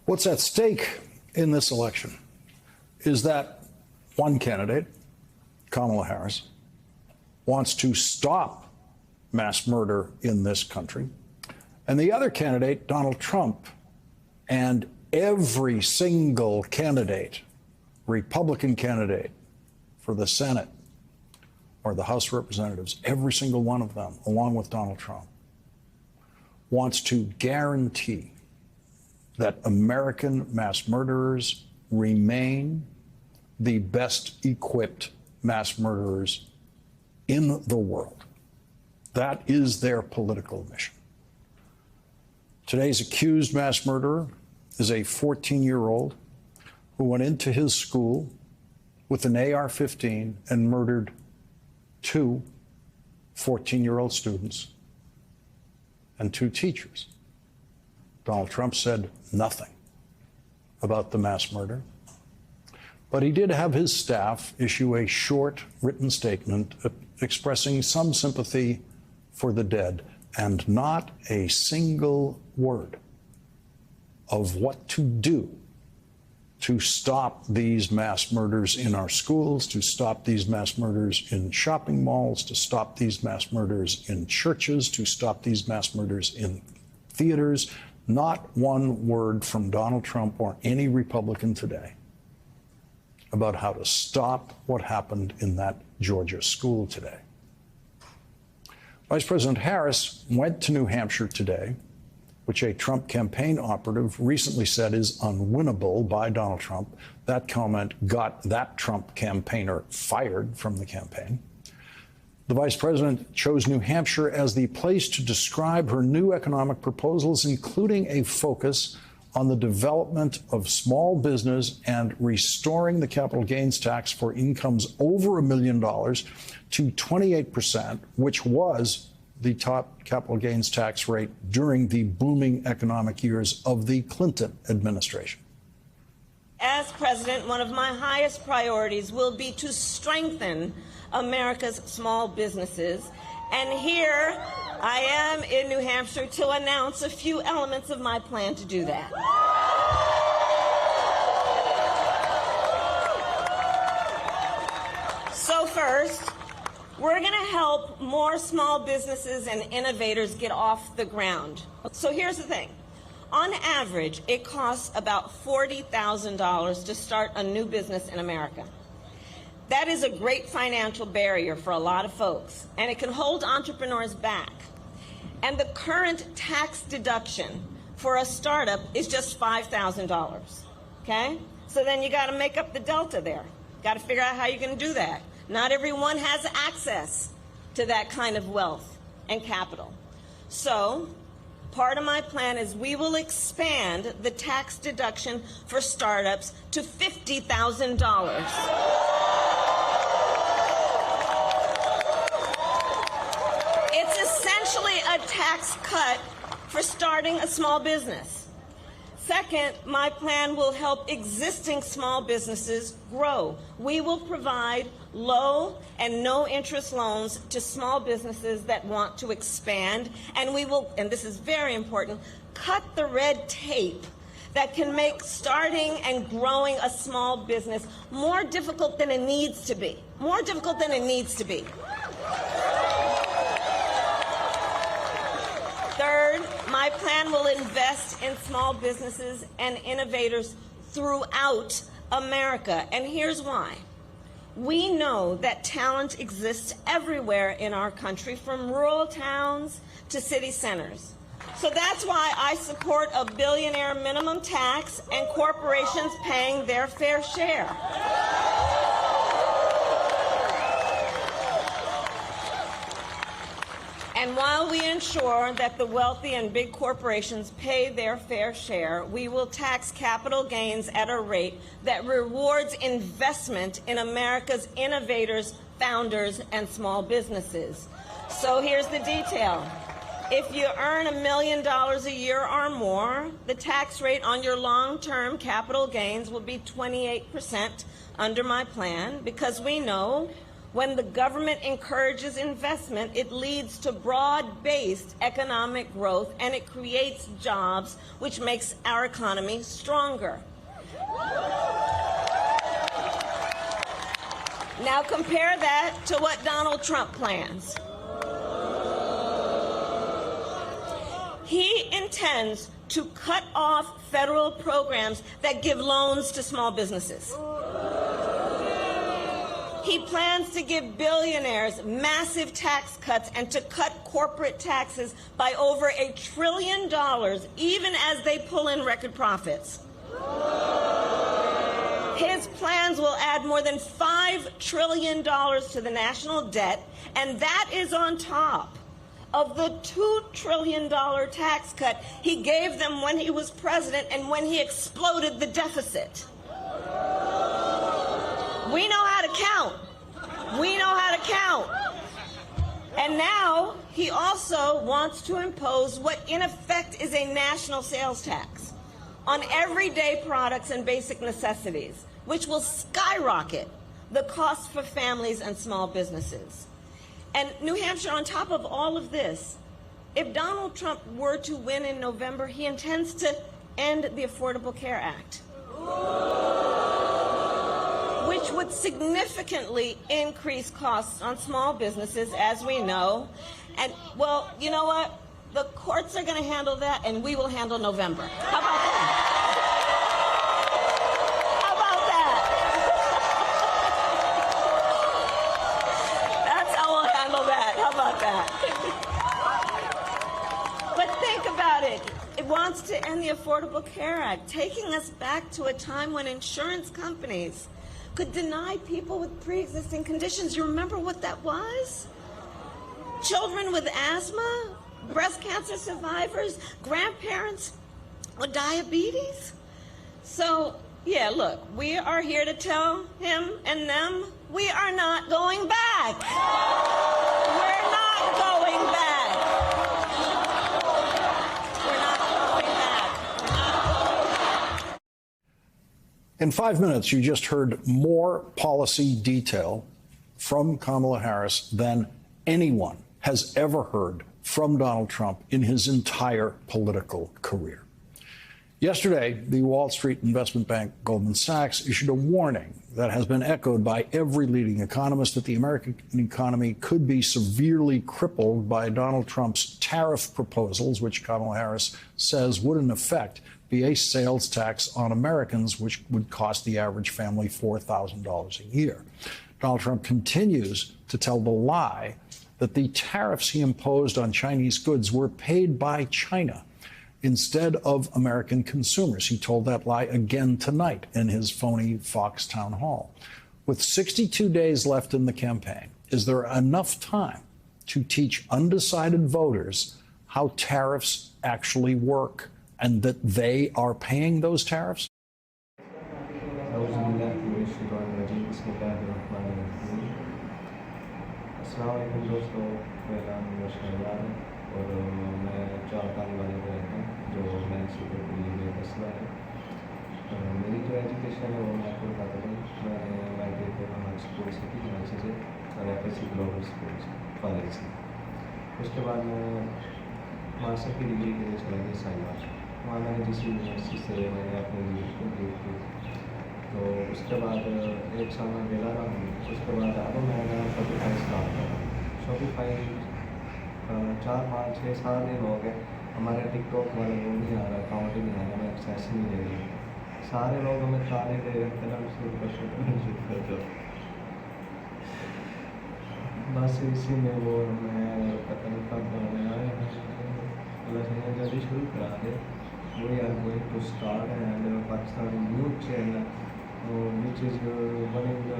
What's at stake in this election is that one candidate, Kamala Harris, wants to stop mass murder in this country, and the other candidate, Donald Trump, and every single candidate, Republican candidate for the Senate or the House of Representatives, every single one of them, along with Donald Trump, wants to guarantee that American mass murderers remain the best equipped mass murderers in the world. That is their political mission. Today's accused mass murderer is a 14-year-old who went into his school with an AR-15 and murdered two 14-year-old students and two teachers. Donald Trump said nothing about the mass murder, but he did have his staff issue a short written statement expressing some sympathy for the dead and not a single word of what to do to stop these mass murders in our schools, to stop these mass murders in shopping malls, to stop these mass murders in churches, to stop these mass murders in theaters. Not one word from Donald Trump or any Republican today about how to stop what happened in that Georgia school today. Vice President Harris went to New Hampshire today, which a Trump campaign operative recently said is unwinnable by Donald Trump. That comment got that Trump campaigner fired from the campaign. The vice president chose New Hampshire as the place to describe her new economic proposals, including a focus on the development of small business and restoring the capital gains tax for incomes over $1 million to 28%, which was the top capital gains tax rate during the booming economic years of the Clinton administration. As president, one of my highest priorities will be to strengthen America's small businesses. And here I am in New Hampshire to announce a few elements of my plan to do that. So first, we're going to help more small businesses and innovators get off the ground. So here's the thing. On average, it costs about $40,000 to start a new business in America. That is a great financial barrier for a lot of folks, and it can hold entrepreneurs back. And the current tax deduction for a startup is just $5,000, okay? So then you got to make up the delta there. Got to figure out how you're going to do that. Not everyone has access to that kind of wealth and capital. So part of my plan is we will expand the tax deduction for startups to $50,000. It's essentially a tax cut for starting a small business. Second, my plan will help existing small businesses grow. We will provide low and no interest loans to small businesses that want to expand, and we will, and this is very important, cut the red tape that can make starting and growing a small business more difficult than it needs to be. More difficult than it needs to be. Third, my plan will invest in small businesses and innovators throughout America. And here's why. We know that talent exists everywhere in our country, from rural towns to city centers. So that's why I support a billionaire minimum tax and corporations paying their fair share. And while we ensure that the wealthy and big corporations pay their fair share, we will tax capital gains at a rate that rewards investment in America's innovators, founders, and small businesses. So here's the detail. If you earn $1 million a year or more, the tax rate on your long-term capital gains will be 28% under my plan, because we know When the government encourages investment, it leads to broad-based economic growth and it creates jobs, which makes our economy stronger. Now compare that to what Donald Trump plans. He intends to cut off federal programs that give loans to small businesses. He plans to give billionaires massive tax cuts and to cut corporate taxes by over $1 trillion, even as they pull in record profits. His plans will add more than $5 trillion to the national debt, and that is on top of the $2 trillion tax cut he gave them when he was president and when he exploded the deficit. We know how to count. We know how to count. And now he also wants to impose what in effect is a national sales tax on everyday products and basic necessities, which will skyrocket the cost for families and small businesses. And New Hampshire, on top of all of this, if Donald Trump were to win in November, he intends to end the Affordable Care Act, which would significantly increase costs on small businesses, as we know. And, well, you know what? The courts are going to handle that, and we will handle November. How about that? How about that? That's how we'll handle that. How about that? But think about it. It wants to end the Affordable Care Act, taking us back to a time when insurance companies could deny people with pre-existing conditions. You remember what that was? Children with asthma, breast cancer survivors, grandparents with diabetes. So, yeah, look, we are here to tell him and them we are not going back. We're not going back. We're not going back. In 5 minutes, you just heard more policy detail from Kamala Harris than anyone has ever heard from Donald Trump in his entire political career. Yesterday, the Wall Street investment bank Goldman Sachs issued a warning that has been echoed by every leading economist that the American economy could be severely crippled by Donald Trump's tariff proposals, which Kamala Harris says would in effect be a sales tax on Americans, which would cost the average family $4,000 a year. Donald Trump continues to tell the lie that the tariffs he imposed on Chinese goods were paid by China instead of American consumers. He told that lie again tonight in his phony Fox town hall. With 62 days left in the campaign, is there enough time to teach undecided voters how tariffs actually work and that they are paying those tariffs? अस्सलामुअलैकुम दोस्तों, मेरा नाम नौशहजाद है और मैं चारकान वाले में रहता हूँ जो मैं सुपर दिल्ली में बसला है। मेरी जो एजुकेशन है वो मैं आपको बताता हूँ। मैंने मैट्रिक को हमारे स्कूल से की कराची से और FSC ग्लोबल स्कूल से कॉलेज से। उसके बाद मैं मास्टर की डिग्री के लिए चला गया साइंस। वहाँ मैंने जिस यूनिवर्सिटी से मैंने अपनी डिग्री कंप्लीट की, तो उसके बाद एक साल में मिला रहा हूँ। उसके बाद अब मैं शॉपिफाई स्टार्ट कर रहा हूँ। शॉपिफाई 4-5-6 साल ही हो गए। हमारे टिकटॉक वाले वो नहीं आ रहा, अकाउंट ही नहीं आ रहा, मैं एक्सेस ही नहीं ले रही। सारे लोग हमें ताने दे रहे थे, बस इसी में वो मैं पता नहीं कब बनाने आया है। जल्दी शुरू करा दे। We are going to start and Pakistan news channel, which is running the